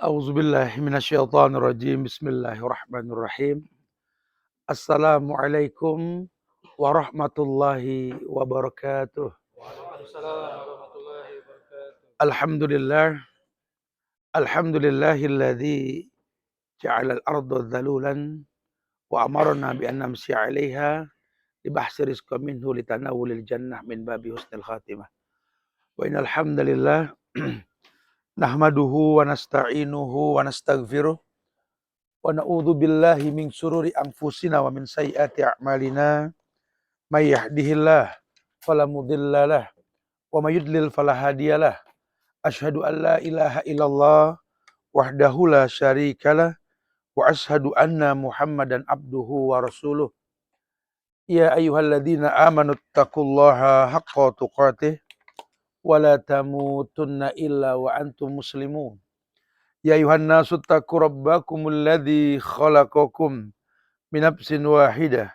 A'udzubillahi minasyaitonirrajim. Bismillahirrahmanirrahim. Assalamualaikum warahmatullahi wabarakatuh. Waalaikumsalam warahmatullahi wabarakatuh. Alhamdulillah. Alhamdulillahilladzi ja'ala al-arda dhalulan wa amarna bi an namshi 'alaiha li bahsi rizqa minhu litanawulil jannah min babi husnil khatimah. Wa innal hamdalillah nahmaduhu wa nasta'inuhu wa nastaghfiruh wa na'udzu billahi min syururi anfusina wa min sayyiati a'malina may yahdihillah fala mudhillalah wa may yudlil fala hadiyalah. Asyhadu an la ilaha illallah wahdahu la syarikalah wa asyhadu anna Muhammadan abduhu wa rasuluh. Ya ayyuhalladzina amanu taqullaha haqqa tuqatih wa la tamutunna illa wa antum muslimun. Ya ayuhan nasu taqu rabbakumul ladzi khalaqakum min nafsin wahidah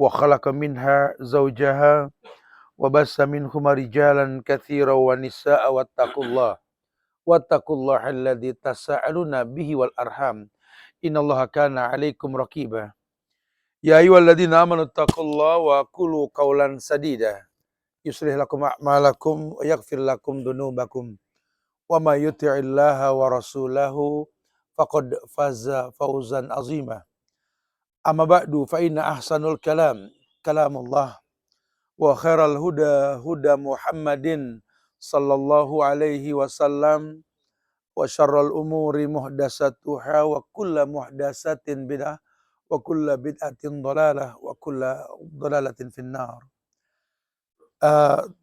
wa khalaqa minha zawjaha wa bassa minhuma rijalan katsiran wa nisaa'a wattaqullaha alladzi tasaaluna bihi wal arham innallaha kana 'alaikum raqiba. Ya ayyuhalladzina amanu taqullaha wa qulu qawlan sadida yuslih lakum a'malakum wa yaghfir lakum dhunubakum wa may yuti'illaha wa rasulahu faqad faza fawzan 'azima. Amma ba'du fa inna ahsanul kalamullah wa khairal huda Muhammadin sallallahu alaihi wasallam wa syarrul umuri muhdatsatuha wa kullu muhdatsatin bid'ah wa kullu bid'atin dhalalah wa kullu dhalalatin finnar.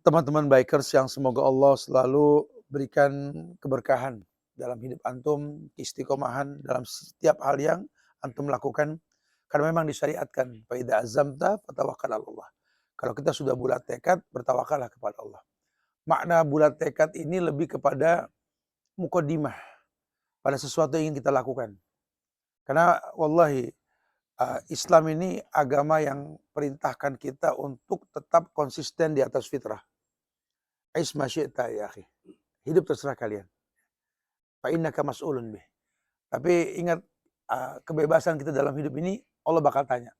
Teman-teman bikers yang semoga Allah selalu berikan keberkahan dalam hidup antum, istiqomahan dalam setiap hal yang antum lakukan karena memang disyariatkan fa idza azamta fatawakkal 'ala Allah. Kalau kita sudah bulat tekad, bertawakallah kepada Allah. Makna bulat tekad ini lebih kepada muqaddimah pada sesuatu yang ingin kita lakukan. Karena wallahi Islam ini agama yang perintahkan kita untuk tetap konsisten di atas fitrah. Ais ma syi'ta ya akhi. Hidup terserah kalian. Fa innaka mas'ulun bih. Tapi ingat kebebasan kita dalam hidup ini Allah bakal tanya.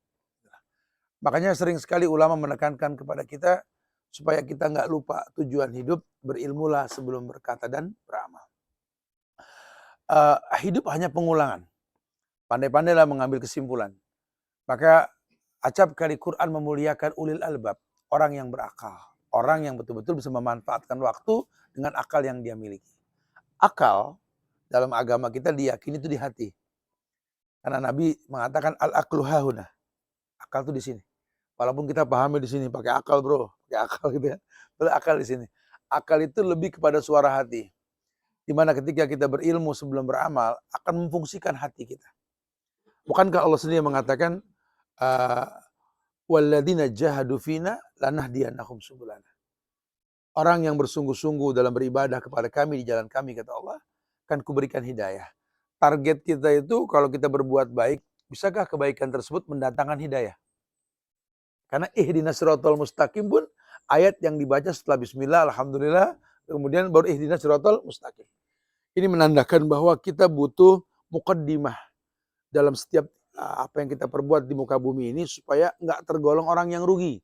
Makanya sering sekali ulama menekankan kepada kita supaya kita nggak lupa tujuan hidup, berilmulah sebelum berkata dan beramal. Hidup hanya pengulangan. Pandai-pandailah mengambil kesimpulan. Maka acap kali Quran memuliakan ulil albab, orang yang berakal, orang yang betul-betul bisa memanfaatkan waktu dengan akal yang dia miliki. Akal dalam agama kita diyakini itu di hati. Karena Nabi mengatakan al-aqlu hahuna. Akal itu di sini. Walaupun kita pahami di sini pakai akal, bro, pakai akal gitu ya. Boleh akal di sini. Akal itu lebih kepada suara hati. Di mana ketika kita berilmu sebelum beramal akan memfungsikan hati kita. Bukankah Allah sendiri mengatakan walladzina jahadu fina lanahdiyannahum subulana. Orang yang bersungguh-sungguh dalam beribadah kepada kami di jalan kami, kata Allah, akan kuberikan hidayah. Target kita itu kalau kita berbuat baik, bisakah kebaikan tersebut mendatangkan hidayah? Karena ihdinas siratal mustaqim pun ayat yang dibaca setelah bismillah, alhamdulillah, kemudian baru ihdinas siratal mustaqim. Ini menandakan bahwa kita butuh muqaddimah dalam setiap apa yang kita perbuat di muka bumi ini supaya nggak tergolong orang yang rugi.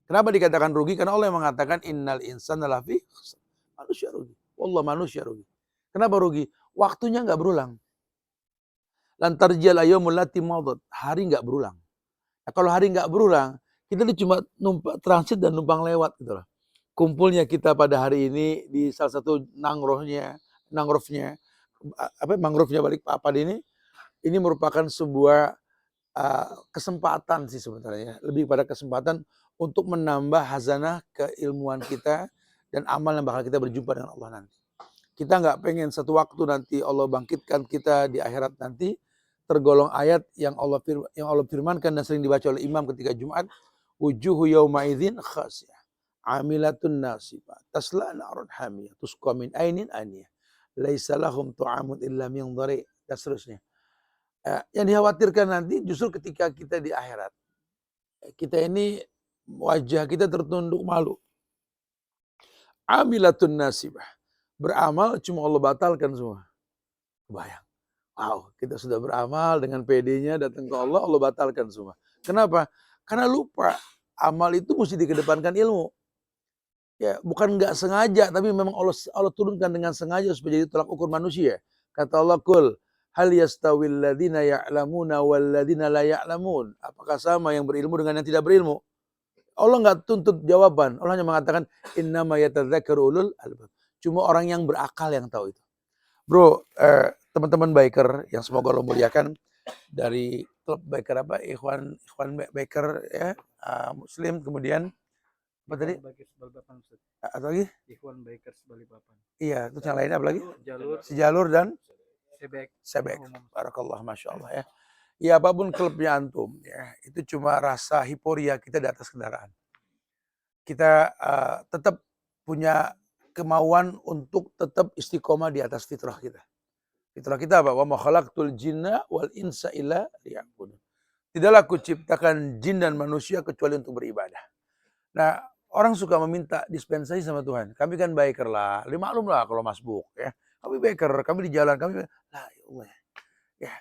Kenapa dikatakan rugi? Karena Allah yang mengatakan innal insana lafi khusr. Manusia rugi. Wallah manusia rugi. Kenapa rugi? Waktunya nggak berulang. Lan tarjal ayyamul lati madat. Hari nggak berulang. Nah, kalau hari nggak berulang, kita ini cuma numpang transit dan numpang lewat gitu loh. Kumpulnya kita pada hari ini di salah satu mangrovenya Balikpapan ini merupakan sebuah kesempatan sih sebenarnya, lebih pada kesempatan untuk menambah hazanah keilmuan kita dan amal yang bakal kita berjumpa dengan Allah nanti. Kita nggak pengen satu waktu nanti Allah bangkitkan kita di akhirat nanti tergolong ayat yang Allah firmankan dan sering dibaca oleh imam ketika Jumat, wujuhu yauma idzin khasiyah amilatun nasibah tasla narun hamiyah tusqa min ainin aniyah laisa lahum tu'amun illa min dhari, dan seterusnya. Yang dikhawatirkan nanti justru ketika kita di akhirat, kita ini wajah kita tertunduk malu. Amilatun nasibah, beramal cuma Allah batalkan semua. Kebayang. Wow, kita sudah beramal dengan PD-nya datang ke Allah, Allah batalkan semua. Kenapa? Karena lupa. Amal itu mesti dikedepankan ilmu. Ya, bukan nggak sengaja, tapi memang Allah turunkan dengan sengaja supaya jadi tolak ukur manusia. Kata Allah, "Qul hal yastawil ladzina ya'lamuna wal ladzina la ya'lamun?" Apakah sama yang berilmu dengan yang tidak berilmu? Allah nggak tuntut jawaban. Allah hanya mengatakan innama yatadzakkaru ulul albab. Cuma orang yang berakal yang tahu itu. Bro, teman-teman biker yang semoga Allah muliakan dari klub biker apa? Ikhwan Biker ya, Muslim, kemudian apa tadi? Ikhwan Bikers Balikpapan, Ustaz. Atau lagi? Ikhwan Bikers Balikpapan. Iya, terus yang lainnya apa lagi? Jalur Sejalur dan Sebek. Sebek. Umum. Barakallah, Masya Allah ya. Ya apapun klubnya antum ya, itu cuma rasa hiporia kita di atas kendaraan. Kita tetap punya kemauan untuk tetap istiqomah di atas fitrah kita. Fitrah kita apa? Wa ma khalaqtul jinna wal insa illa liya'budun. Tidaklah aku ciptakan jin dan manusia kecuali untuk beribadah. Nah, orang suka meminta dispensasi sama Tuhan. Kami kan biker lah. Maklum lah kalau masbuk ya. Kami biker, kami di jalan, kami lah ya Allah. Ya.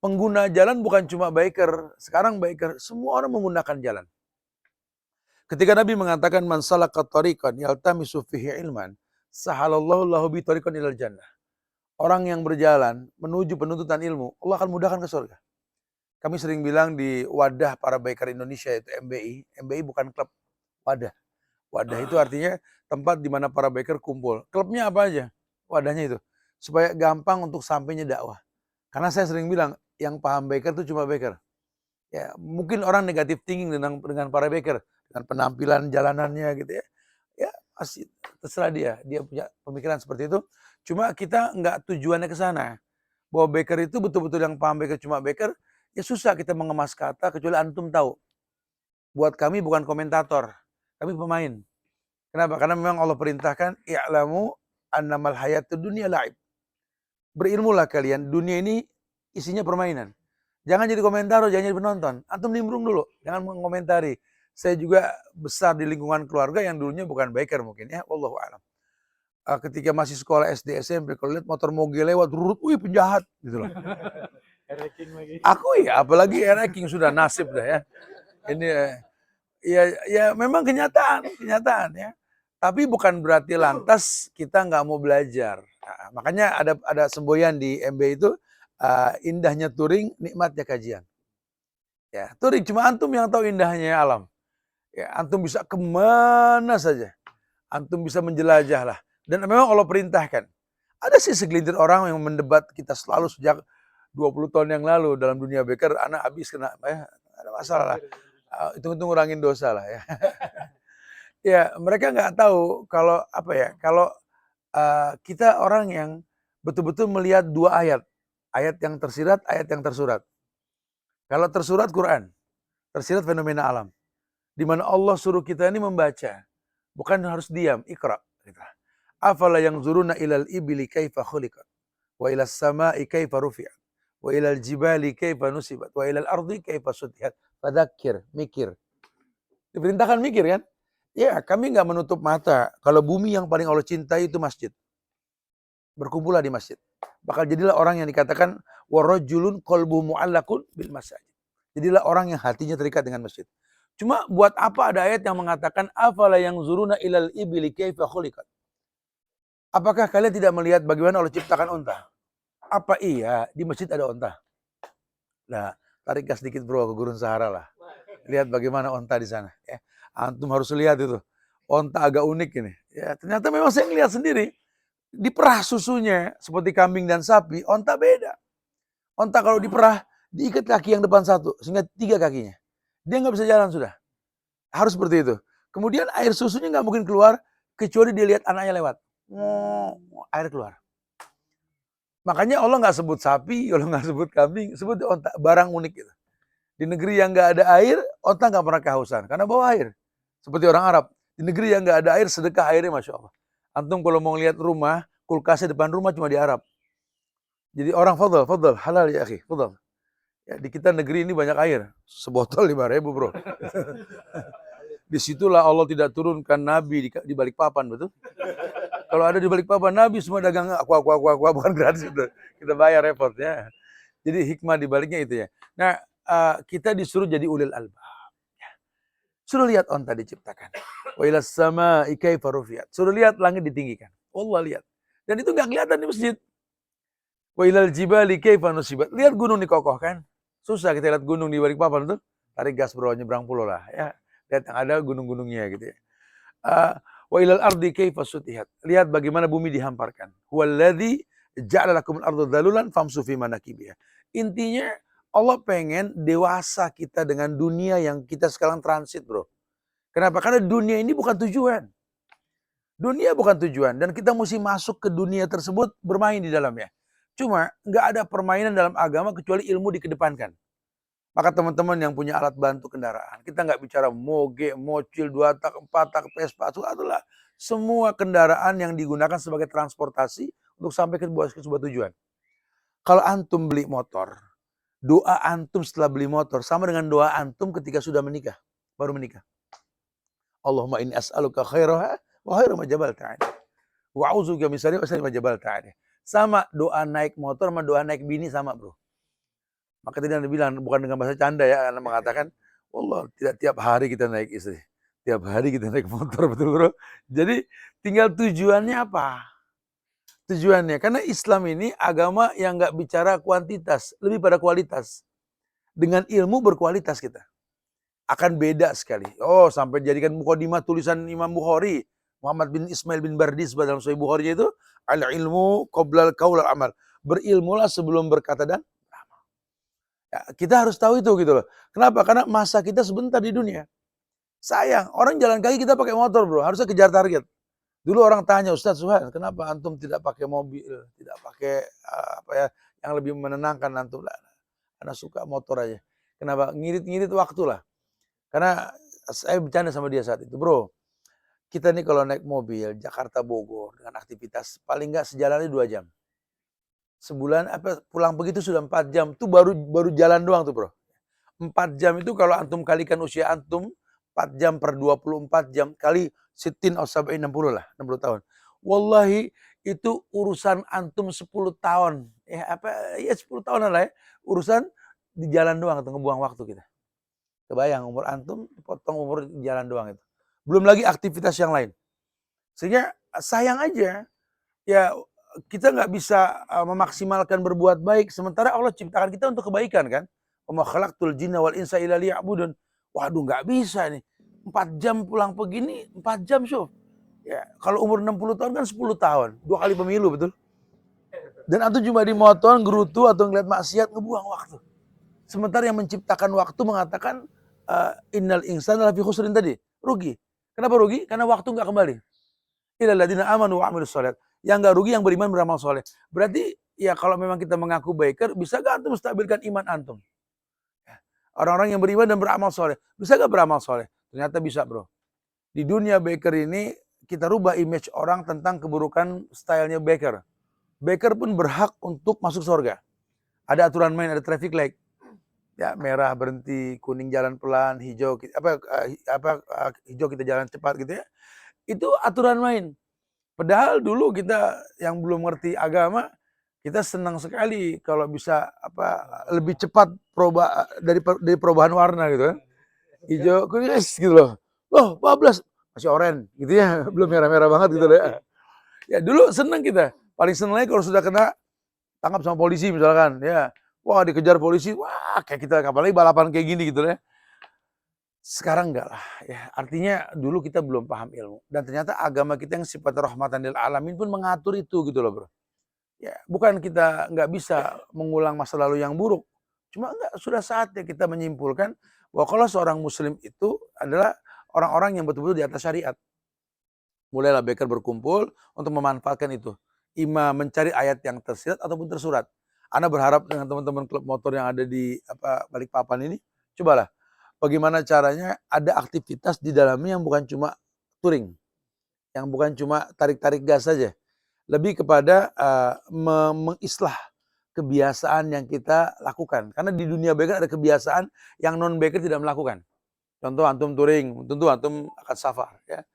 Pengguna jalan bukan cuma biker. Sekarang biker, semua orang menggunakan jalan. Ketika Nabi mengatakan man salaka tariqan yaltamisu fihi ilman, sahalallahu lahu bi tariqan ilal jannah. Orang yang berjalan menuju penuntutan ilmu, Allah akan mudahkan ke surga. Kami sering bilang di wadah para biker Indonesia itu MBI. MBI bukan klub, wadah. Wadah itu artinya tempat di mana para biker kumpul. Klubnya apa aja? Wadahnya itu. Supaya gampang untuk sampainya dakwah. Karena saya sering bilang, yang paham biker itu cuma biker. Ya, mungkin orang negatif thinking dengan para biker, dengan penampilan jalanannya gitu ya. Ya, masih terserah dia. Dia punya pemikiran seperti itu. Cuma kita nggak tujuannya ke sana. Bahwa biker itu betul-betul yang paham biker cuma biker, ya susah kita mengemas kata kecuali antum tahu. Buat kami bukan komentator, kami pemain. Kenapa? Karena memang Allah perintahkan i'lamu annamal hayatud dunya la'ib. Berilmulah kalian, dunia ini isinya permainan. Jangan jadi komentar, jangan jadi penonton. Antum nimbrung dulu, jangan mengomentari. Saya juga besar di lingkungan keluarga yang dulunya bukan biker mungkin ya, wallahu a'lam. Ketika masih sekolah SD SMP, kalau lihat motor moge lewat, wih penjahat gitu loh. Ranking lagi. Aku ya, apalagi ranking sudah nasib dah ya. Ini ya memang kenyataan ya. Tapi bukan berarti lantas kita nggak mau belajar. Nah, makanya ada semboyan di MB itu indahnya touring, nikmatnya kajian. Ya, touring cuma antum yang tahu indahnya alam. Ya, antum bisa kemana saja. Antum bisa menjelajah lah. Dan memang Allah perintahkan. Ada sih segelintir orang yang mendebat kita selalu sejak 20 tahun yang lalu dalam dunia biker, anak habis kena, ada masalah lah. Hitung-hitung ngurangin dosa lah ya. Ya, mereka nggak tahu kalau apa ya, kalau kita orang yang betul-betul melihat dua ayat. Ayat yang tersirat, ayat yang tersurat. Kalau tersurat Quran, tersirat fenomena alam. Di mana Allah suruh kita ini membaca. Bukan harus diam, ikra. Afala yang zuruna ilal ibili kaifa khuliqat. Wa ilal sama'i kaifa rufi'at. Wa ilal jibali kaifa nusibat. Wa ilal ardi kaifa sutihat. Fadzakir, mikir. Diperintahkan mikir kan? Ya, kami nggak menutup mata. Kalau bumi yang paling Allah cintai itu masjid. Berkumpullah di masjid. Bakal jadilah orang yang dikatakan warajulun qalbuhu mu'allaqun bil masajid. Jadilah orang yang hatinya terikat dengan masjid. Cuma buat apa ada ayat yang mengatakan afala yang zuruna ilal ibili kaifa khuliqat. Apakah kalian tidak melihat bagaimana Allah ciptakan unta? Apa iya di masjid ada unta? Nah, tarik gas sedikit bro ke Gurun Sahara lah. Lihat bagaimana unta di sana. Ya. Antum harus lihat itu. Unta agak unik ini. Ya, ternyata memang saya lihat sendiri. Diperah susunya seperti kambing dan sapi, unta beda. Unta kalau diperah, diikat kaki yang depan satu, sehingga 3 kakinya. Dia nggak bisa jalan sudah. Harus seperti itu. Kemudian air susunya nggak mungkin keluar, kecuali dia lihat anaknya lewat. Air keluar. Makanya Allah nggak sebut sapi, Allah nggak sebut kambing, sebut onta, barang unik gitu. Di negeri yang nggak ada air, onta nggak pernah kehausan karena bawa air. Seperti orang Arab. Di negeri yang nggak ada air, sedekah airnya, masya Allah. Antum kalau mau lihat rumah, kulkasnya depan rumah cuma di Arab. Jadi orang fadl, halal ya akhi, fadl. Ya, di kita negeri ini banyak air, sebotol 5.000 bro. Disitulah Allah tidak turunkan Nabi di Balikpapan, betul? Kalau ada di Balikpapan, Nabi semua dagang aqua, bukan gratis itu. Kita bayar repotnya. Jadi hikmah di baliknya itu ya. Nah, kita disuruh jadi ulil albab. Suruh lihat onta diciptakan. Wa ilas sama'i kaifa rufi'at. Suruh lihat langit ditinggikan. Allah lihat. Dan itu nggak kelihatan di masjid. Wa ilal jibali kaifa nusibat. Lihat gunung dikokohkan. Susah kita lihat gunung di Balikpapan tuh. Tarik gas bro, nyebrang pulau lah ya. Lihat yang ada gunung-gunungnya gitu ya. Wa ilal ardi kaifa sutihat. Lihat bagaimana bumi dihamparkan. Huwallazi ja'ala lakumul arda dhalulan famsu fi manakibiha. Intinya Allah pengen dewasa kita dengan dunia yang kita sekarang transit, bro. Kenapa? Karena dunia ini bukan tujuan. Dunia bukan tujuan. Dan kita mesti masuk ke dunia tersebut bermain di dalamnya. Cuma nggak ada permainan dalam agama kecuali ilmu dikedepankan. Maka teman-teman yang punya alat bantu kendaraan, kita nggak bicara moge, mocil, 2 tak, 4 tak, Vespa, itu adalah semua kendaraan yang digunakan sebagai transportasi untuk sampai ke sebuah tujuan. Kalau antum beli motor, doa antum setelah beli motor sama dengan doa antum ketika sudah menikah, baru menikah. Allahumma inni as'aluka khairaha wa khairu ma jabalta 'alaihi. Wa a'udzubika min syarriha wa syarri ma jabalta 'alaihi. Sama doa naik motor sama doa naik bini sama, bro. Maka tadi Anda bilang, bukan dengan bahasa canda ya, Anda mengatakan, Allah tidak tiap hari kita naik istri. Tiap hari kita naik motor, betul bro. Jadi tinggal tujuannya apa? Tujuannya, karena Islam ini agama yang nggak bicara kuantitas, lebih pada kualitas. Dengan ilmu berkualitas kita. Akan beda sekali. Oh, sampai jadikan mukadimah tulisan Imam Bukhari. Muhammad bin Ismail bin Bardis dalam Sahih Bukhari itu, al-ilmu qoblal qaul al-amal. Berilmulah sebelum berkata dan ya, kita harus tahu itu gitu loh. Kenapa? Karena masa kita sebentar di dunia. Sayang, orang jalan kaki kita pakai motor bro, harusnya kejar target. Dulu orang tanya, Ustaz Suhan, kenapa antum tidak pakai mobil, tidak pakai apa ya, yang lebih menenangkan antum lah. Karena suka motor aja. Kenapa? Ngirit-ngirit waktu lah. Karena saya bercanda sama dia saat itu, bro. Kita nih kalau naik mobil Jakarta Bogor dengan aktivitas paling nggak sejalannya 2 jam. Sebulan pulang begitu sudah 4 jam. Itu baru jalan doang tuh, bro. 4 jam itu kalau antum kalikan usia antum 4 jam per 24 jam kali sitin aw sab'in 60 lah, 60 tahun. Wallahi itu urusan antum 10 tahun. Ya 10 tahun lah ya. Urusan di jalan doang atau ngebuang waktu kita. Kebayang umur antum potong umur di jalan doang itu. Belum lagi aktivitas yang lain. Sehingga sayang aja ya kita nggak bisa memaksimalkan berbuat baik sementara Allah ciptakan kita untuk kebaikan kan. Wa ma khalaqtul jinna wal insa illa liya'budun. Waduh nggak bisa nih. 4 jam pulang pergi nih 4 jam syuf. Ya, kalau umur 60 tahun kan 10 tahun. 2 kali pemilu betul. Dan antum cuma di motor gerutu atau ngeliat maksiat ngebuang waktu. Sementara yang menciptakan waktu mengatakan innal insana lafi khusrin tadi. Rugi. Kenapa rugi? Karena waktu nggak kembali. Illal ladzina amanu wa 'amilus shalihat. Yang nggak rugi yang beriman beramal soleh. Berarti ya kalau memang kita mengaku biker, bisa gak antum stabilkan iman antum? Orang-orang yang beriman dan beramal soleh, bisa gak beramal soleh? Ternyata bisa bro. Di dunia biker ini kita rubah image orang tentang keburukan stylenya biker. Biker pun berhak untuk masuk surga. Ada aturan main, ada traffic light. Ya merah berhenti, kuning jalan pelan, hijau hijau kita jalan cepat gitu ya. Itu aturan main. Padahal dulu kita yang belum ngerti agama, kita senang sekali kalau bisa lebih cepat dari perubahan warna gitu kan. Hijau, kuning gitu loh. Loh, bablas masih oranye gitu ya, belum merah-merah banget gitu loh ya. Ya dulu senang kita. Paling senang lagi kalau sudah kena tangkap sama polisi misalkan, ya. Wah, dikejar polisi, wah kayak kita apalagi balapan kayak gini gitu ya. Sekarang enggak lah ya. Artinya dulu kita belum paham ilmu. Dan ternyata agama kita yang sifatnya rahmatan lil alamin pun mengatur itu gitu loh bro. Ya, bukan kita nggak bisa mengulang masa lalu yang buruk. Cuma sudah saatnya kita menyimpulkan bahwa kalau seorang muslim itu adalah orang-orang yang betul-betul di atas syariat. Mulailah beker berkumpul untuk memanfaatkan itu. Ima mencari ayat yang tersirat ataupun tersurat. Anda berharap dengan teman-teman klub motor yang ada di Balikpapan ini, cobalah bagaimana caranya ada aktivitas di dalamnya yang bukan cuma touring, yang bukan cuma tarik-tarik gas saja, lebih kepada mengislah kebiasaan yang kita lakukan. Karena di dunia biker ada kebiasaan yang non biker tidak melakukan. Contoh antum touring, tentu antum akan safar, ya.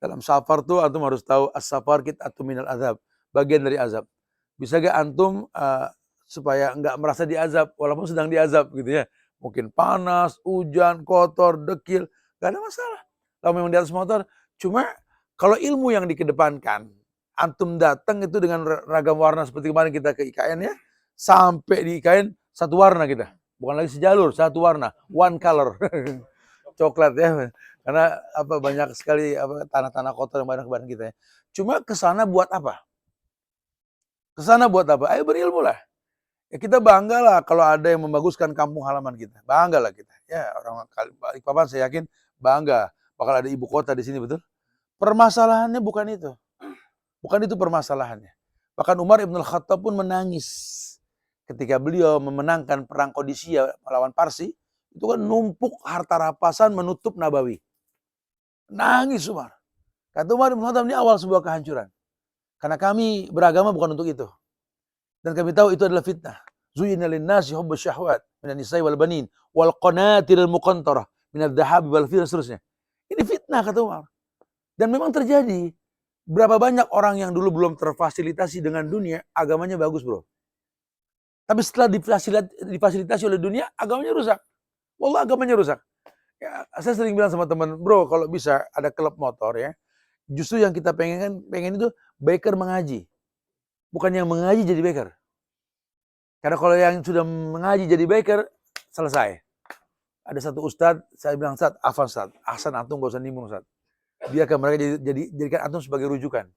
Dalam safar tuh antum harus tahu as-safar qit'atun minal azab, bagian dari azab. Bisa gak antum supaya nggak merasa diazab walaupun sedang diazab gitu ya. Mungkin panas, hujan, kotor, dekil, gak ada masalah. Kalau memang di atas motor, cuma kalau ilmu yang dikedepankan, antum datang itu dengan ragam warna seperti kemarin kita ke IKN ya, sampai di IKN satu warna kita. Bukan lagi sejalur, satu warna, one color. Coklat ya. Karena banyak sekali tanah-tanah kotor yang banyak badan kita ya. Cuma kesana buat apa? Kesana buat apa? Ayo berilmu lah. Ya kita bangga lah kalau ada yang membaguskan kampung halaman kita. Bangga lah kita. Ya orang Balikpapan saya yakin bangga bakal ada ibu kota di sini, betul? Permasalahannya bukan itu. Bukan itu permasalahannya. Bahkan Umar Ibn Khattab pun menangis ketika beliau memenangkan perang Qadisiyah melawan Parsi. Itu kan numpuk harta rampasan menutup Nabawi. Nangis Umar. Kata Umar Ibn Khattab, ini awal sebuah kehancuran. Karena kami beragama bukan untuk itu. Dan kami tahu itu adalah fitnah. Zuyyina lin-nasi hubbus syahwat minan nisa'i wal banin wal qanatiril muqantarah minadh dhahabi wal fiddah, seterusnya. Ini fitnah kata Umar. Dan memang terjadi. Berapa banyak orang yang dulu belum terfasilitasi dengan dunia, agamanya bagus, bro. Tapi setelah difasilitasi oleh dunia, agamanya rusak. Wallah, agamanya rusak. Ya, saya sering bilang sama teman, bro, kalau bisa ada klub motor ya, justru yang kita pengen itu biker mengaji. Bukan yang mengaji jadi biker. Karena kalau yang sudah mengaji jadi biker, selesai. Ada satu ustadz, saya bilang, Ustadz, afan Ustadz, ahsan antum gak usah nimbun Ustadz. Biarkan mereka jadikan antum sebagai rujukan.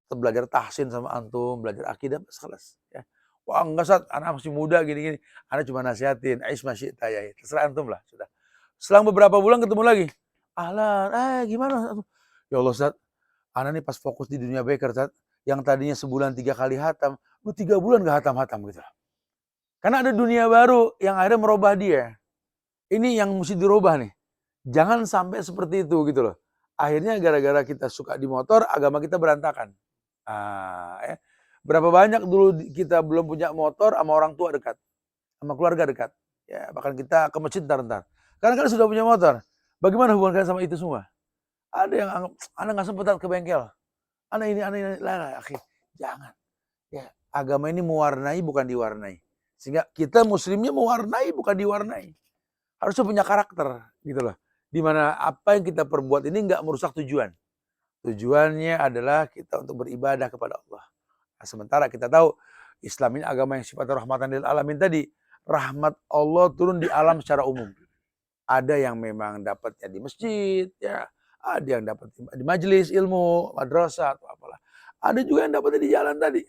Kita belajar tahsin sama antum, belajar akidah, sekelas. Ya. Wah enggak Ustadz, anak masih muda gini-gini. Anak cuma nasihatin, ais masih tayai. Terserah antum lah, sudah. Selang beberapa bulan ketemu lagi. Ahlan, gimana? Ya Allah Ustadz, anak nih pas fokus di dunia biker Ustadz, yang tadinya sebulan 3 kali hatam, lu 3 bulan gak hatam-hatam gitu. Karena ada dunia baru yang akhirnya merubah dia. Ini yang mesti dirubah nih. Jangan sampai seperti itu gitu loh. Akhirnya gara-gara kita suka di motor, agama kita berantakan. Ya. Berapa banyak dulu kita belum punya motor sama orang tua dekat. Sama keluarga dekat. Ya, bahkan kita ke masjid ntar. Karena kalian sudah punya motor. Bagaimana hubungan kalian sama itu semua? Ada yang anggap, anak gak sempat ke bengkel. Anak ini, lah, akhir. Jangan. Ya, agama ini mewarnai bukan diwarnai. Sehingga kita muslimnya mewarnai bukan diwarnai. Harusnya punya karakter gitu loh. Dimana apa yang kita perbuat ini nggak merusak tujuan. Tujuannya adalah kita untuk beribadah kepada Allah. Nah, sementara kita tahu Islam ini agama yang sifatnya rahmatan lil alamin tadi. Rahmat Allah turun di alam secara umum. Ada yang memang dapatnya di masjid, ya. Ada yang dapat di majelis ilmu, madrasah atau apalah. Ada juga yang dapatnya di jalan tadi.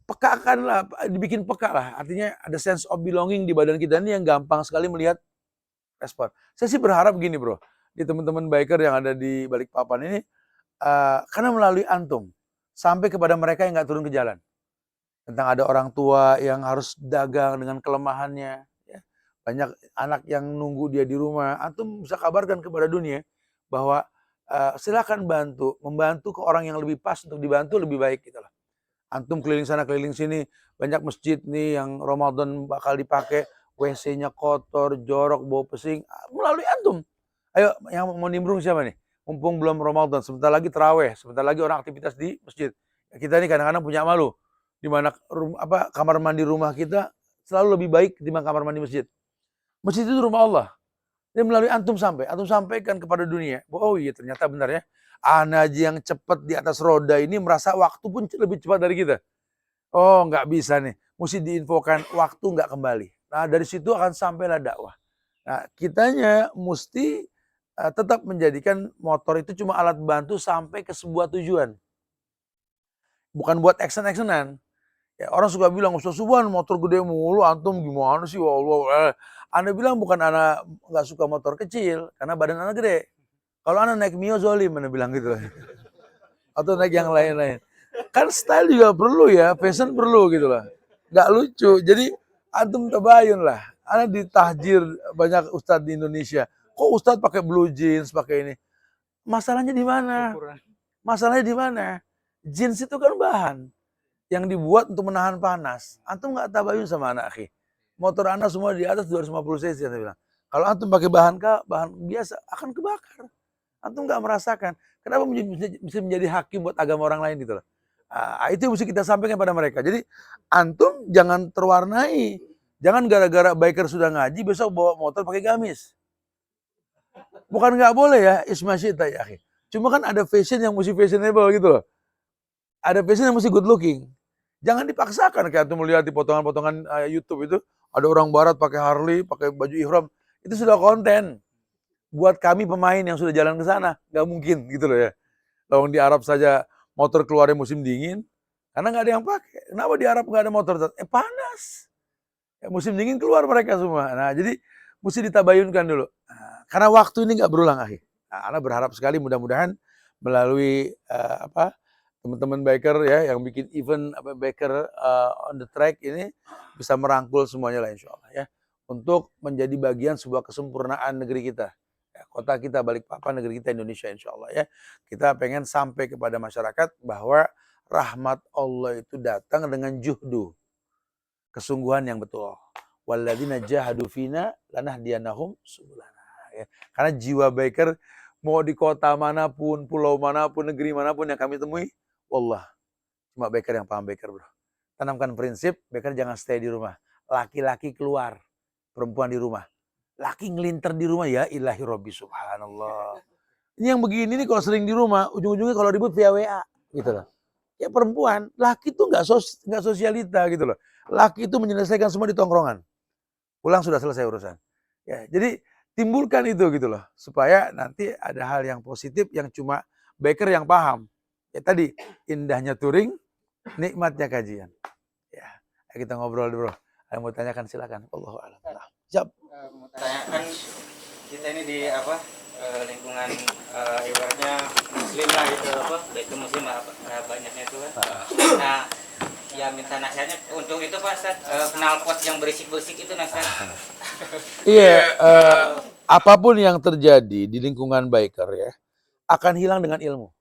Pekakan lah, dibikin peka lah. Artinya ada sense of belonging di badan kita ini yang gampang sekali melihat respon. Saya sih berharap gini bro, di teman-teman biker yang ada di Balikpapan ini, karena melalui antum, sampai kepada mereka yang nggak turun ke jalan. Tentang ada orang tua yang harus dagang dengan kelemahannya. Ya. Banyak anak yang nunggu dia di rumah. Antum bisa kabarkan kepada dunia bahwa silakan membantu ke orang yang lebih pas untuk dibantu lebih baik gitu lah. Antum keliling sana keliling sini, banyak masjid nih yang Ramadan bakal dipakai, WC-nya kotor, jorok, bau pesing, melalui antum. Ayo yang mau nimbrung siapa nih? Mumpung belum Ramadan, sebentar lagi terawih, sebentar lagi orang aktivitas di masjid. Kita ini kadang-kadang punya malu, di mana kamar mandi rumah kita selalu lebih baik dibanding kamar mandi masjid. Masjid itu rumah Allah. Dan melalui antum antum sampaikan kepada dunia, oh iya ternyata benar ya. Anak yang cepat di atas roda ini merasa waktu pun lebih cepat dari kita. Oh nggak bisa nih, mesti diinfokan waktu nggak kembali. Nah dari situ akan sampailah dakwah. Nah kitanya mesti tetap menjadikan motor itu cuma alat bantu sampai ke sebuah tujuan. Bukan buat action-actionan. Ya, orang suka bilang, Ustaz Subhan motor gede mulu, antum gimana sih? Wallah. Anda bilang bukan anak nggak suka motor kecil, karena badan anak gede. Kalau anak naik Mio zolim, Anda bilang gitu. Atau naik yang lain-lain. Kan style juga perlu ya, fashion perlu gitu lah. Nggak lucu. Jadi antum tabayun lah. Anak ditahjir banyak ustadz di Indonesia. Kok ustadz pakai blue jeans, pakai ini? Masalahnya di mana? Masalahnya di mana? Jeans itu kan bahan yang dibuat untuk menahan panas. Antum nggak tabayun sama anak akhi. Motor anak semua di atas 250 cc, saya bilang. Kalau antum pakai bahan biasa akan kebakar. Antum nggak merasakan. Kenapa bisa menjadi hakim buat agama orang lain gitu loh. Itu yang mesti kita sampaikan pada mereka. Jadi antum jangan terwarnai. Jangan gara-gara biker sudah ngaji besok bawa motor pakai gamis. Bukan nggak boleh ya, ismasyita ya akhi. Cuma kan ada fashion yang mesti fashionable gitu loh. Ada fashion yang mesti good looking. Jangan dipaksakan kayak antum melihat di potongan-potongan YouTube itu ada orang barat pakai Harley, pakai baju ihram. Itu sudah konten. Buat kami pemain yang sudah jalan ke sana, nggak mungkin gitu loh ya. Kalau di Arab saja motor keluarnya musim dingin, karena nggak ada yang pakai. Kenapa di Arab nggak ada motor? Panas. Ya, musim dingin keluar mereka semua. Nah, jadi mesti ditabayunkan dulu. Karena waktu ini nggak berulang, akhi. Ana berharap sekali mudah-mudahan melalui teman-teman biker ya yang bikin event biker on the track ini bisa merangkul semuanya lah insya Allah ya. Untuk menjadi bagian sebuah kesempurnaan negeri kita. Ya, kota kita Balikpapan, negeri kita Indonesia insya Allah ya. Kita pengen sampai kepada masyarakat bahwa rahmat Allah itu datang dengan juhdu. Kesungguhan yang betul. Walladzina jahadu fina lanahdiyanahum subulana. Ya. Karena jiwa biker mau di kota manapun, pulau manapun, negeri manapun yang kami temui, wallah, cuma biker yang paham biker bro. Tanamkan prinsip, biker jangan stay di rumah. Laki-laki keluar, perempuan di rumah. Laki ngelinter di rumah, ya ilahi robbi subhanallah. Ini yang begini nih kalau sering di rumah, ujung-ujungnya kalau ribut via WA gitu loh. Ya perempuan, laki itu nggak sosialita gitu loh. Laki itu menyelesaikan semua di tongkrongan. Pulang sudah selesai urusan. Ya, jadi timbulkan itu gitu loh. Supaya nanti ada hal yang positif yang cuma biker yang paham. Ya tadi, indahnya touring, nikmatnya kajian. Ya, kita ngobrol dulu bro. Ada yang mau tanyakan silakan. Allahu a'lam. Siap. Mau tanyakan kita ini di lingkungan ibaratnya muslim lah gitu itu muslim lah banyaknya itu kan. Nah, ya minta nasihatnya untuk itu Pak Ustaz, knalpot yang berisik-berisik itu nasihat. Iya, apapun yang terjadi di lingkungan biker ya akan hilang dengan ilmu.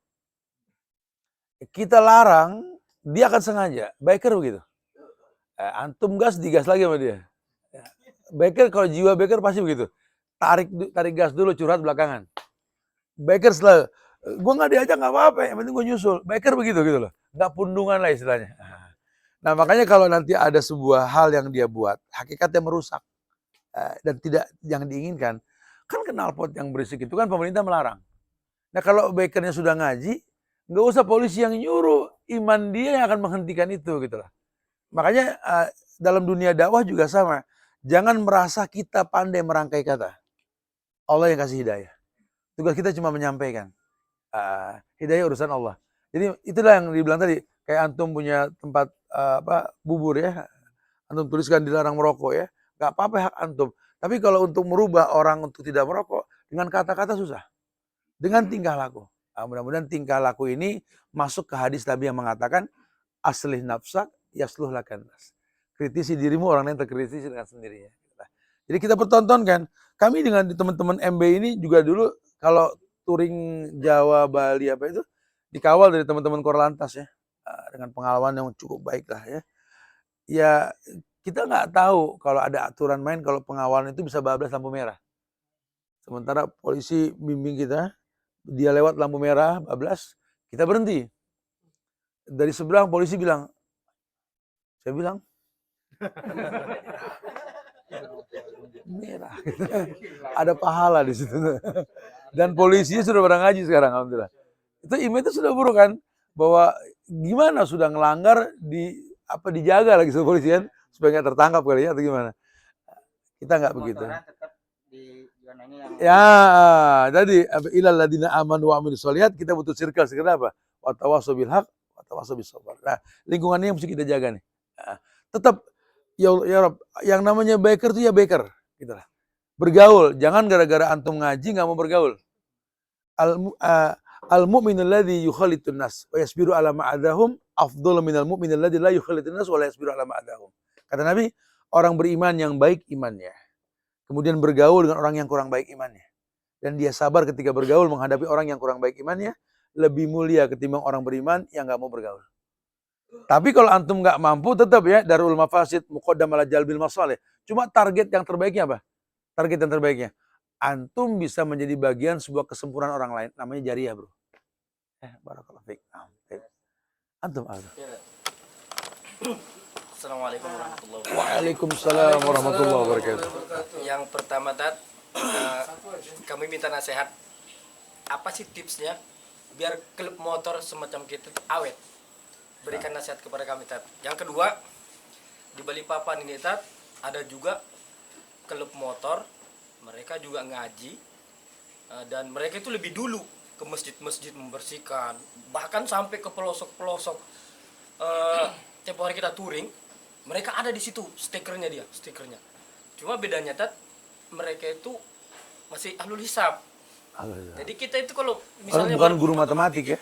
Kita larang, dia akan sengaja. Biker begitu. Antum gas, digas lagi sama dia. Biker kalau jiwa biker pasti begitu. Tarik gas dulu, curhat belakangan. Biker selalu, gue nggak diajak nggak apa-apa, yang penting gue nyusul. Biker begitu gitu loh, nggak pundungan lah istilahnya. Nah makanya kalau nanti ada sebuah hal yang dia buat, hakikatnya merusak dan tidak yang diinginkan, kan knalpot yang berisik itu kan pemerintah melarang. Nah kalau bikernya sudah ngaji, nggak usah polisi yang nyuruh, iman dia yang akan menghentikan itu gitu lah. Makanya dalam dunia dakwah juga sama. Jangan merasa kita pandai merangkai kata. Allah yang kasih hidayah. Tugas kita cuma menyampaikan. Hidayah urusan Allah. Jadi itulah yang dibilang tadi. Kayak antum punya tempat bubur ya. Antum tuliskan dilarang merokok ya. Gak apa-apa hak antum. Tapi kalau untuk merubah orang untuk tidak merokok, dengan kata-kata susah. Dengan tingkah laku. Mudah-mudahan tingkah laku ini masuk ke hadis Nabi yang mengatakan, aslih nafsak yasluh lakan nas. Kritisi dirimu, orang lain terkritisi dengan sendirinya. Jadi kita pertontonkan. Kami dengan teman-teman MB ini juga dulu kalau touring Jawa, Bali apa itu dikawal dari teman-teman Korlantas ya. Dengan pengalaman yang cukup baik lah ya. Ya kita nggak tahu kalau ada aturan main kalau pengawalan itu bisa bablas lampu merah. Sementara polisi bimbing kita, dia lewat lampu merah, bablas, kita berhenti. Dari seberang polisi bilang, saya bilang, merah. Ada pahala di situ. Dan polisinya sudah pada ngaji sekarang, alhamdulillah. Itu image itu sudah buruk kan, bahwa gimana sudah ngelanggar dijaga lagi sama polisian supaya nggak tertangkap kali ya atau gimana? Kita nggak begitu. Tetap di zona ini yang Ya, tadi ilal ladina amanu wa amilus sholihat, kita butuh circle apa? Wa tawassaw bil haq wa tawassaw bis sabr. Nah, lingkungannya yang mesti kita jaga nih. Tetap ya Rob, yang namanya biker itu ya biker, gitu lah. Bergaul, jangan gara-gara antum ngaji nggak mau bergaul. Al mu'minul ladzi yukhalitun nas wa yasbiru ala ma'adahum afdhalu minal mu'minil ladzi la yukhalitun nas wa la yasbiru ala ma'adahum. Kata Nabi, orang beriman yang baik imannya. Kemudian bergaul dengan orang yang kurang baik imannya. Dan dia sabar ketika bergaul menghadapi orang yang kurang baik imannya, lebih mulia ketimbang orang beriman yang nggak mau bergaul. Tapi kalau antum nggak mampu, tetap ya darul mafasid muqaddam ala jalbil masalih. Cuma target yang terbaiknya apa? Target yang terbaiknya antum bisa menjadi bagian sebuah kesempurnaan orang lain. Namanya jariah, bro. Barakallahu fiik. Antum, Assalamualaikum warahmatullahi wabarakatuh. Waalaikumsalam warahmatullahi wabarakatuh. Yang pertama, Tat, kami minta nasihat. Apa sih tipsnya biar klub motor semacam kita itu awet? Berikan nasihat kepada kami, Tat. Yang kedua, di Balikpapan ini, Tat, ada juga klub motor. Mereka juga ngaji, dan mereka itu lebih dulu ke masjid-masjid membersihkan, bahkan sampai ke pelosok-pelosok. Tiap hari kita touring, mereka ada di situ stikernya. Cuma bedanya, Tat, mereka itu masih ahlul hisab. Jadi kita itu kalau misalnya bukan guru matematik ya.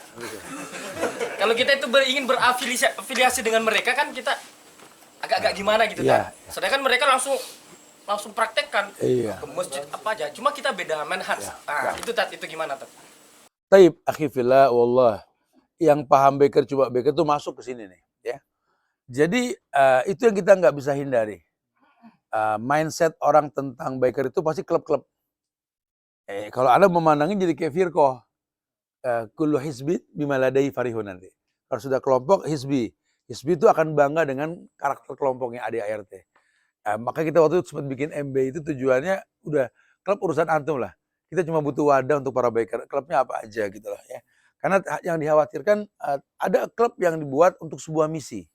kalau kita itu ingin berafiliasi dengan mereka kan kita agak-agak gimana gitu, Iya, Tat. Sedangkan mereka langsung praktekkan Iya. ke masjid apa aja. Cuma kita beda manhaj. Itu, Tat, itu gimana, Tat? Taib, akhi fillah, wallah. Yang paham Baker, coba Baker tuh masuk ke sini nih, ya. Jadi itu yang kita nggak bisa hindari. Mindset orang tentang Baker itu pasti klub-klub. Kalau Anda memandangnya jadi kayak firqah. Kullu hizbin bima ladai farihun nanti. Kalau sudah kelompok hizbi. Hizbi itu akan bangga dengan karakter kelompoknya ADART. Maka kita waktu itu sempat bikin MB itu tujuannya udah klub urusan antum lah. Kita cuma butuh wadah untuk para biker. Klubnya apa aja gitu lah ya. Karena yang dikhawatirkan ada klub yang dibuat untuk sebuah misi.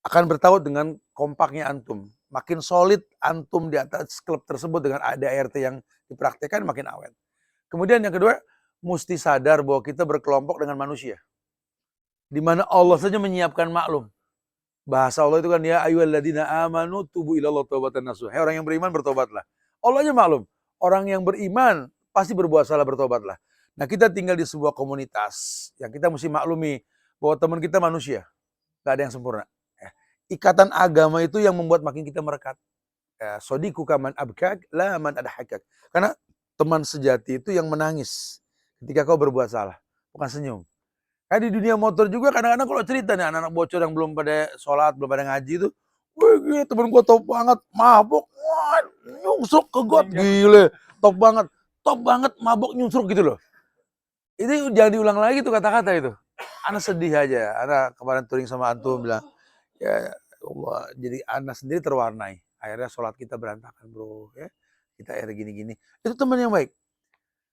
Akan bertaut dengan kompaknya antum. Makin solid antum di atas klub tersebut dengan ADART yang dipraktekkan makin awet. Kemudian yang kedua, mesti sadar bahwa kita berkelompok dengan manusia. Di mana Allah saja menyiapkan maklum. Bahasa Allah itu kan ya ayyuhalladzina amanu tubu ilallah taubatan nasuha. Hai orang yang beriman bertobatlah. Allah aja maklum. Orang yang beriman pasti berbuat salah bertobatlah. Nah, kita tinggal di sebuah komunitas yang kita mesti maklumi bahwa teman kita manusia. Gak ada yang sempurna. Ikatan agama itu yang membuat makin kita merekat. Sodiku kaman abkak la man adhakak. Karena teman sejati itu yang menangis ketika kau berbuat salah, bukan senyum. Kayak di dunia motor juga kadang-kadang kalau cerita nih anak-anak bocor yang belum pada sholat, belum pada ngaji itu, wih gila temen gue top banget, mabok, wah, nyungsruk ke got, gile, top banget, mabok nyungsruk gitu loh. Itu jangan diulang lagi tuh kata-kata itu. Ana sedih aja, Ana kemarin touring sama antum bilang, ya Allah, jadi Ana sendiri terwarnai. Akhirnya sholat kita berantakan bro, ya. Kita akhirnya gini-gini. Itu teman yang baik.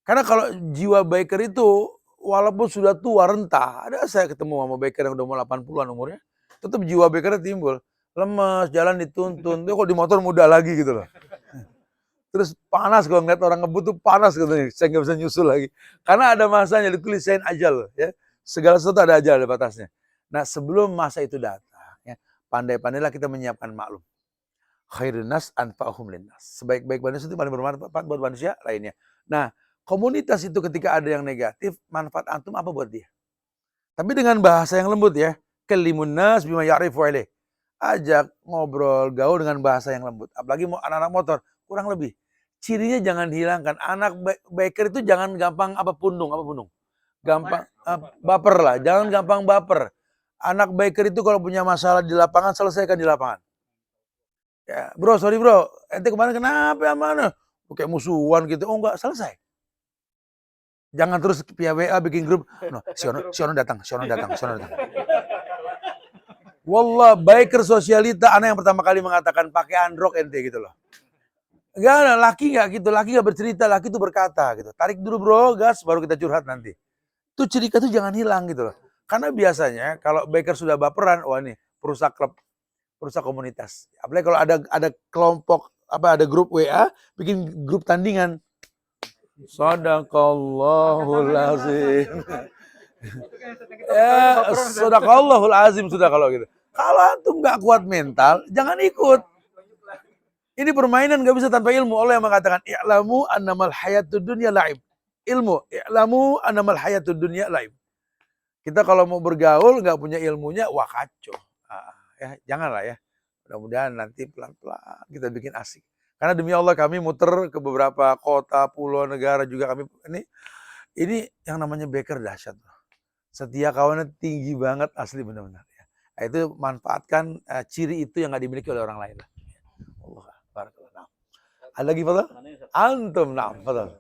Karena kalau jiwa biker itu, walaupun sudah tua rentah, ada saya ketemu sama biker yang udah mau 80-an umurnya, tetap jiwa bikernya timbul. Lemes, jalan dituntun, tuh kok di motor muda lagi gitu loh. Terus panas kalau ngeliat orang ngebut tuh panas katanya, saya nggak bisa nyusul lagi. Karena ada masanya, ditulisin ajal. Ya. Segala sesuatu ada ajal, ada batasnya. Nah sebelum masa itu datang, ya, pandai-pandailah kita menyiapkan maklum. Khairun nas anfa'uhum linnas. Sebaik-baik manusia itu paling bermanfaat buat manusia lainnya. Nah, komunitas itu ketika ada yang negatif, manfaat antum apa buat dia? Tapi dengan bahasa yang lembut ya. Kalimun nas bima ya'rifu ilaih. Ajak ngobrol, gaul dengan bahasa yang lembut. Apalagi mau anak-anak motor, kurang lebih. Cirinya jangan dihilangkan. Anak biker itu jangan gampang pundung. Gampang baper lah, jangan gampang baper. Anak biker itu kalau punya masalah di lapangan, selesaikan di lapangan. Ya, bro, sorry bro, ente kemarin kenapa ya mana? Kayak musuhan gitu, oh enggak, selesai. Jangan terus via WA bikin grup, no, Siono datang. Wallah, biker sosialita, anak yang pertama kali mengatakan pakai androk ente gitu loh. Enggak ada, laki enggak bercerita, laki itu berkata gitu. Tarik dulu bro, gas, baru kita curhat nanti. Itu cerita tuh jangan hilang gitu loh. Karena biasanya kalau biker sudah baperan, wah nih, perusak klub. Perusak komunitas. Apalagi kalau ada kelompok ada grup WA, bikin grup tandingan. Sadaqallahul azim. Ya, sadaqallahul azim sudah kalau gitu. Kalau antum nggak kuat mental, jangan ikut. Ini permainan nggak bisa tanpa ilmu. Allah yang mengatakan, "I'lamu annamal hayatud dunya la'ib." Ilmu, "I'lamu annamal hayatud dunya la'ib." Kita kalau mau bergaul nggak punya ilmunya, wah kacau. Ya, janganlah ya. Mudah-mudahan nanti pelan-pelan kita bikin asik. Karena demi Allah kami muter ke beberapa kota, pulau, negara juga kami ini yang namanya biker dahsyat. Setia kawannya tinggi banget asli benar-benar. Ya. Nah, itu manfaatkan ciri itu yang nggak dimiliki oleh orang lain. Allah, barakallah. Ada lagi Fadal? Antum, nah Fadal.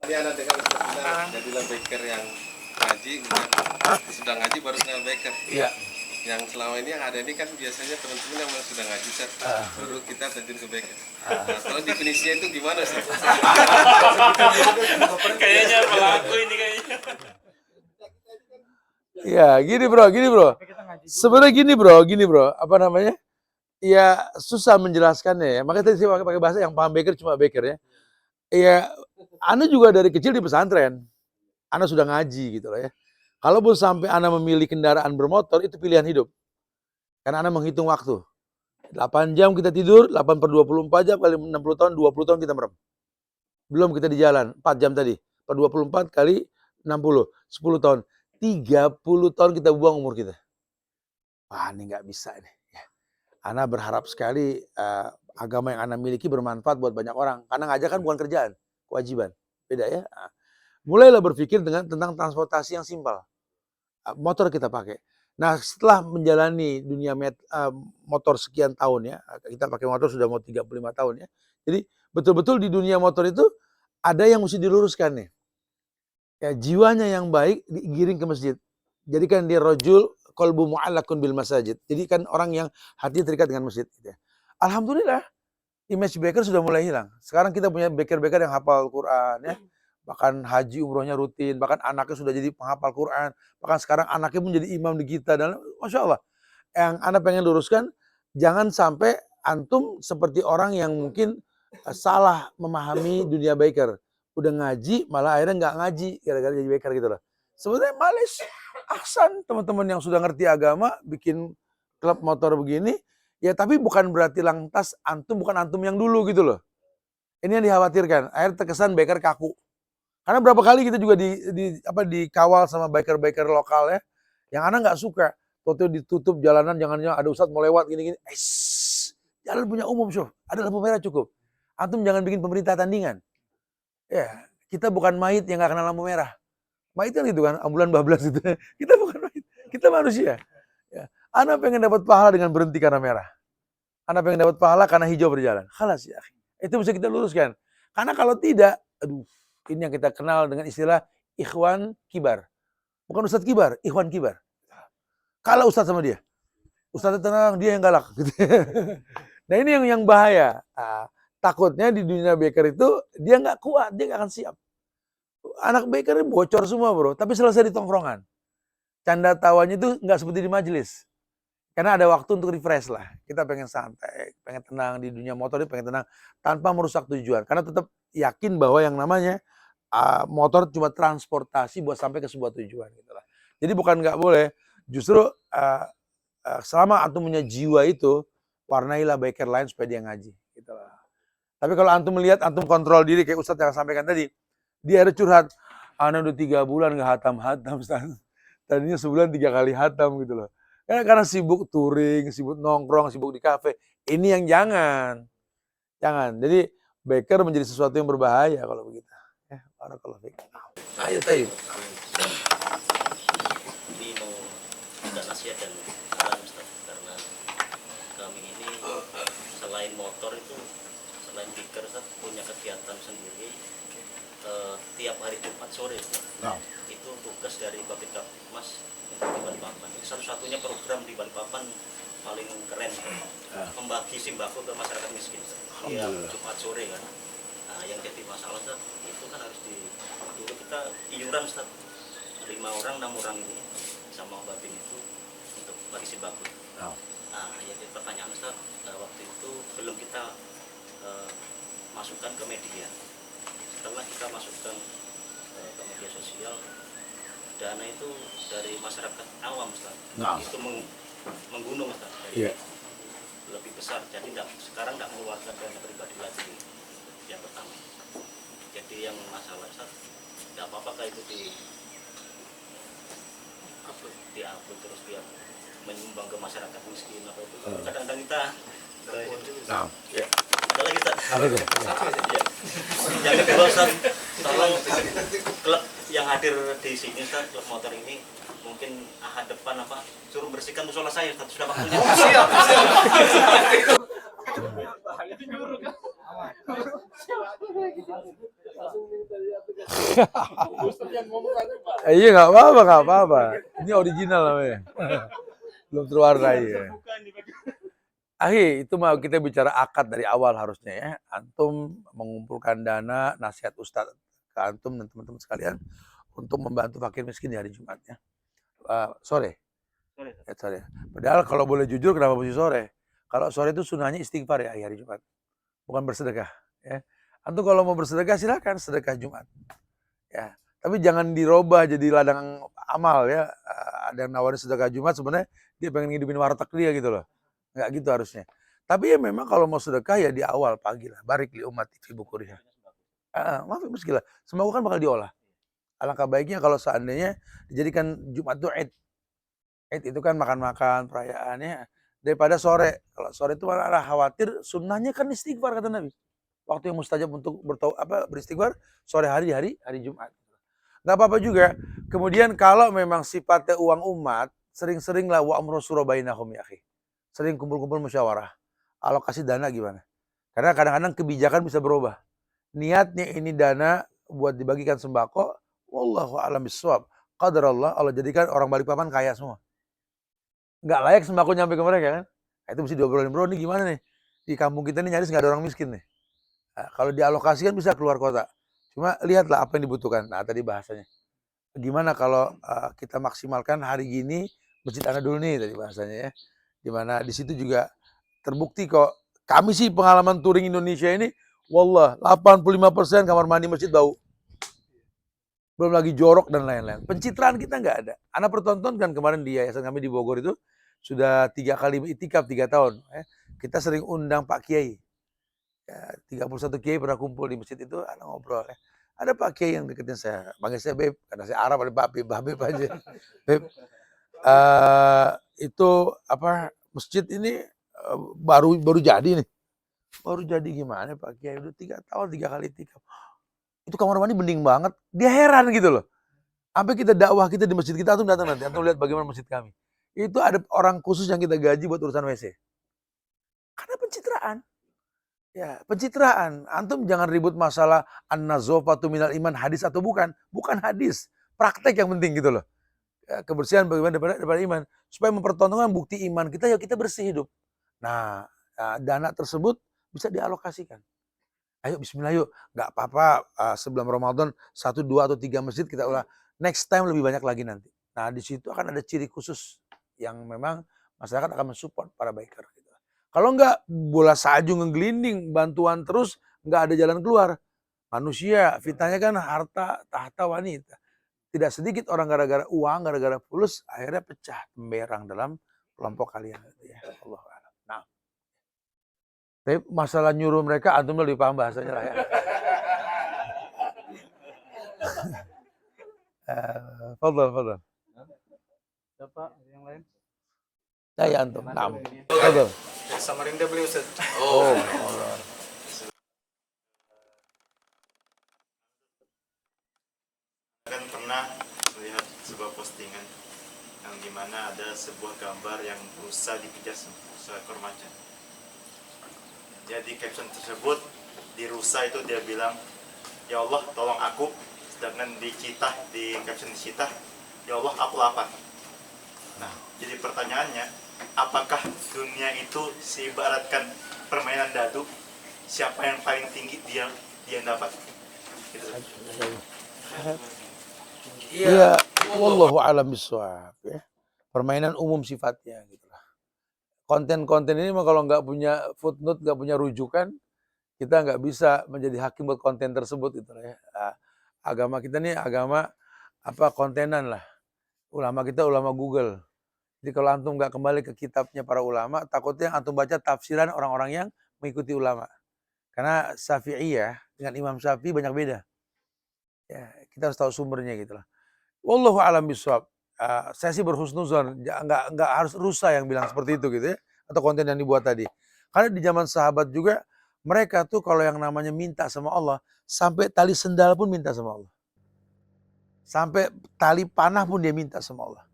Ini anak dengar jadilah baker yang ngaji, kemudian sudah ngaji baru kenal baker. Iya. Yang selama ini yang ada ini kan biasanya teman-teman yang memang sudah ngaji Ustaz, baru kita terjun ke baker. Nah, kalau definisinya itu gimana sih? Kayaknya pelaku ini kayaknya. Ya, gini bro. Sebenarnya gini bro, apa namanya? Ya susah menjelaskannya ya. Makanya tadi saya pakai bahasa yang paham baker cuma baker ya. Ya, Anda juga dari kecil di pesantren. Anda sudah ngaji gitu loh ya. Kalaupun sampai Anda memilih kendaraan bermotor, itu pilihan hidup. Karena Anda menghitung waktu. 8 jam kita tidur, 8 per 24 jam kali 60 tahun, 20 tahun kita merem. Belum kita di jalan, 4 jam tadi. Per 24 kali 60, 10 tahun. 30 tahun kita buang umur kita. Wah, ini nggak bisa nih. Ya. Ana berharap sekali agama yang Ana miliki bermanfaat buat banyak orang. Karena ngajak kan bukan kerjaan, kewajiban. Beda ya. Nah, mulailah berpikir tentang transportasi yang simpel. Motor kita pakai. Nah, setelah menjalani dunia motor sekian tahun ya, kita pakai motor sudah mau 35 tahun ya. Jadi betul-betul di dunia motor itu ada yang mesti diluruskan nih. Ya, jiwanya yang baik digiring ke masjid. Jadi kan dia rajul qalbu mu'allaqun bil masajid. Jadi kan orang yang hatinya terikat dengan masjid gitu ya. Alhamdulillah image baker sudah mulai hilang. Sekarang kita punya baker-baker yang hafal Quran ya. Bahkan haji umrohnya rutin, bahkan anaknya sudah jadi penghafal Quran, bahkan sekarang anaknya pun jadi imam di kita, dan Masya Allah. Yang Anda pengen luruskan, jangan sampai antum seperti orang yang mungkin salah memahami dunia baker. Udah ngaji, malah akhirnya nggak ngaji, gara-gara jadi baker gitu loh. Sebenarnya males, ahsan teman-teman yang sudah ngerti agama, bikin klub motor begini, ya tapi bukan berarti lantas antum bukan antum yang dulu gitu loh. Ini yang dikhawatirkan, akhirnya terkesan baker kaku. Karena berapa kali kita juga dikawal sama biker-biker lokal ya, yang Ana nggak suka. Waktu ditutup jalanan, jangan-jangan ada ustadz mau lewat gini-gini. Jalan punya umum, Syuf. Ada lampu merah cukup. Antum jangan bikin pemerintah tandingan. Ya, kita bukan mayit yang nggak kenal lampu merah. Mayit kan gitu kan, ambulan bablas itu. Kita bukan mayit, kita manusia. Ya. Ana pengen dapat pahala dengan berhenti karena merah. Ana pengen dapat pahala karena hijau berjalan. Khalas ya. Itu bisa kita luruskan. Karena kalau tidak, aduh. Ini yang kita kenal dengan istilah ikhwan kibar. Bukan ustadz kibar, ikhwan kibar. Kalah ustadz sama dia. Ustadz tenang, dia yang galak. Nah ini yang bahaya. Takutnya di dunia baker itu dia nggak kuat, dia nggak akan siap. Anak baker ini bocor semua bro, tapi selesai di tongkrongan. Canda tawanya itu nggak seperti di majelis. Karena ada waktu untuk refresh lah. Kita pengen santai, pengen tenang di dunia motor ini, pengen tenang tanpa merusak tujuan. Karena tetap yakin bahwa yang namanya motor cuma transportasi buat sampai ke sebuah tujuan gitu lah. Jadi bukan nggak boleh, justru selama antum punya jiwa itu, warnailah biker lain supaya dia ngaji gitu lah. Tapi kalau antum melihat antum kontrol diri kayak Ustadz yang sampaikan tadi, dia ada curhat, ana udah 3 bulan nggak hatam-hatam, tadinya sebulan 3 kali hatam gitu loh. Karena sibuk touring, sibuk nongkrong, sibuk di kafe. Ini yang jangan. Jadi baker menjadi sesuatu yang berbahaya kalau begitu. Ya, barakallahu fiik. Ayo tayyib. Ini mau minta nasihat dan saran Ustaz, karena kami ini selain motor itu, selain biker Ustaz, punya kegiatan sendiri tiap hari Jumat sore Ustaz. Itu tugas dari Babit Kapmas yang di Balikpapan. Ini satu-satunya program di Balikpapan paling keren, membagi sembako ke masyarakat miskin tiap Jumat sore kan. Nah, yang jadi masalah Ustaz, itu kan harus dulu kita iuran Ustaz, 5 orang 6 orang ini sama Babin itu untuk bagi sembako. Nah, yang jadi pertanyaan Ustaz, waktu itu belum kita masukkan ke media. Setelah kita masukkan ke media sosial, dana itu dari masyarakat awam Ustaz, itu menggunung Ustaz, lebih besar. Jadi sekarang tidak mengeluarkan dana pribadi lagi yang pertama. Jadi yang masalah Ustaz, tidak apa-apa kayak itu di-upload terus dia menyumbang ke masyarakat miskin apa itu. Kadang-kadang kita ada lagi Ustaz. Yang kedua Ustaz, tolong klub yang hadir di sini Ustaz, klub motor ini mungkin ahad depan suruh bersihkan musola saya Ustaz, sudah waktunya. Siap. Iya nggak apa-apa. Ini original namanya. Belum terwarnai ya. Itu mau kita bicara akad dari awal harusnya ya. Antum mengumpulkan dana, nasihat Ustadz ke antum dan teman-teman sekalian untuk membantu fakir miskin di hari Jumat ya. Sore. Ya, sore. Padahal kalau boleh jujur kenapa mesti sore? Kalau sore itu sunahnya istighfar ya hari Jumat. Bukan bersedekah ya. Antum kalau mau bersedekah silakan sedekah Jumat. Ya. Tapi jangan dirubah jadi ladang amal ya. Ada yang nawarin sedekah Jumat sebenarnya dia pengen ngidupin warteg dia gitu loh. Nggak gitu harusnya. Tapi ya memang kalau mau sedekah ya di awal pagi lah. Barik li umat fi bukuriha. Maaf meskilah. Semua kan bakal diolah. Alangkah baiknya kalau seandainya dijadikan Jumat itu Id. Id itu kan makan-makan perayaannya daripada sore. Kalau sore itu malah khawatir sunnahnya kan istighfar kata Nabi. Waktu yang mustajab untuk beristighfar sore hari di hari Jumat. Nggak apa-apa juga. Kemudian kalau memang sifatnya uang umat, sering-seringlah wa amru surabainahum ya akhi. Sering kumpul-kumpul musyawarah. Alokasi dana gimana? Karena kadang-kadang kebijakan bisa berubah. Niatnya ini dana buat dibagikan sembako, wallahu a'lam bishawab. Qadarullah, Allah jadikan orang Balikpapan kaya semua. Nggak layak sembako nyampe ke mereka kan? Nah, itu mesti diobrolin, bro, ini gimana nih? Di kampung kita ini nyaris nggak ada orang miskin nih. Nah, kalau dialokasikan bisa keluar kota. Cuma lihatlah apa yang dibutuhkan. Nah, tadi bahasanya. Gimana kalau kita maksimalkan hari gini masjid anak dulu nih tadi bahasanya ya. Dimana di situ juga terbukti kok. Kami sih pengalaman touring Indonesia ini, wallah 85% kamar mandi masjid bau. Belum lagi jorok dan lain-lain. Pencitraan kita nggak ada. Anak pertontonkan kemarin di yayasan kami di Bogor itu sudah 3 kali itikaf 3 tahun. Kita sering undang Pak Kiai. Ya, 31 Kiai pernah kumpul di masjid itu, anak ngobrol ya. Ada Pak Kiai yang deketin saya, panggil saya Beb, karena saya Arab ada Beb aja. Beb, itu apa masjid ini baru jadi nih. Baru jadi gimana Pak Kiai? Udah 3 tahun 3 kali itikaf. Itu kamar mandi bening banget. Dia heran gitu loh. Sampai kita dakwah kita di masjid kita, antum datang nanti, antum lihat bagaimana masjid kami. Itu ada orang khusus yang kita gaji buat urusan WC. Karena pencitraan. Ya, pencitraan. Antum jangan ribut masalah an-nazafatu minal iman hadis atau bukan. Bukan hadis. Praktek yang penting gitu loh. Ya, kebersihan bagaimana daripada iman. Supaya mempertontonkan bukti iman kita, ya kita bersih hidup. Nah, dana tersebut bisa dialokasikan. Ayo bismillah yuk. Nggak apa-apa sebelum Ramadan 1, 2, atau 3 masjid kita ulah. Next time lebih banyak lagi nanti. Nah, di situ akan ada ciri khusus yang memang masyarakat akan mensupport para biker. Gitu. Kalau nggak bola salju ngegelinding, bantuan terus, nggak ada jalan keluar. Manusia, fitnahnya kan harta, tahta, wanita. Tidak sedikit orang gara-gara uang, gara-gara fulus, akhirnya pecah temberang dalam kelompok kalian. Ya, Allah. Nah, tapi masalah nyuruh mereka, antum lebih paham bahasanya lah ya. Fadal. Siapa yang lain? Ya antum. Nah, fadal. Samarinda beliau Ustaz. Oh. Kan pernah melihat sebuah postingan yang dimana ada sebuah gambar yang rusa dikejar seekor macan. Jadi caption tersebut di rusa itu dia bilang, ya Allah tolong aku. Sedangkan di caption di citah, ya Allah aku lapar. Nah, jadi pertanyaannya, apakah dunia itu seibaratkan permainan dadu, siapa yang paling tinggi dia dapat? Gitu. Iya, wallahu a'lam bishawab ya. Permainan umum sifatnya gitu lah. Konten-konten ini mah kalau nggak punya footnote, nggak punya rujukan, kita nggak bisa menjadi hakim buat konten tersebut gitu lah ya. Agama kita nih agama kontenan lah. Ulama kita ulama Google. Jadi kalau antum nggak kembali ke kitabnya para ulama, takutnya antum baca tafsiran orang-orang yang mengikuti ulama. Karena Syafi'iyah dengan Imam Syafi'i banyak beda. Ya, kita harus tahu sumbernya gitu lah. Wallahu a'lam bishawab. Saya sih berhusnuzon, nggak harus rusa yang bilang seperti itu gitu ya, atau konten yang dibuat tadi. Karena di zaman sahabat juga mereka tuh kalau yang namanya minta sama Allah, sampai tali sendal pun minta sama Allah. Sampai tali panah pun dia minta sama Allah.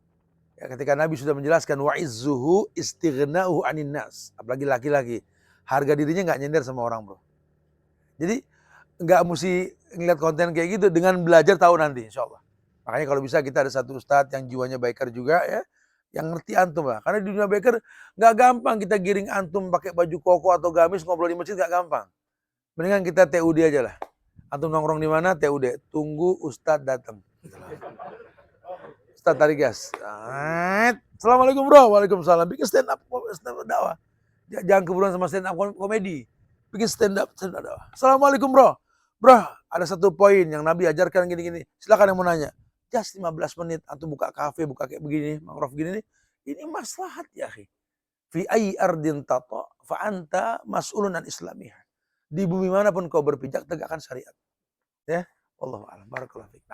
Ya, ketika Nabi sudah menjelaskan wa izzuhu istighna'uhu 'anin nas, apalagi laki-laki, harga dirinya nggak nyender sama orang, bro. Jadi nggak mesti ngeliat konten kayak gitu dengan belajar tahu nanti insya Allah. Makanya kalau bisa kita ada satu ustadz yang jiwanya biker juga ya, yang ngerti antum lah. Karena di dunia biker nggak gampang kita giring antum pakai baju koko atau gamis ngobrol di masjid, nggak gampang. Mendingan kita TUD aja lah. Antum nongkrong di mana? TUD. Tunggu ustadz datang. Ustadz tarik gas. Assalamualaikum bro. Waalaikumsalam. Bikin stand up dakwah. Jangan keburuan sama stand up komedi. Bikin stand up dakwah. Assalamualaikum bro. Bro, ada satu poin yang Nabi ajarkan gini-gini. Silakan yang mau nanya. Just 15 menit antum buka kafe, buka kayak begini, mangrove gini nih. Ini maslahat ya, akhi. Fi ayyi ardin tata fa anta mas'ulun an islamiyah. Di bumi manapun kau berpijak tegakkan syariat. Ya, wallahu a'lam. Barakallahu fiik.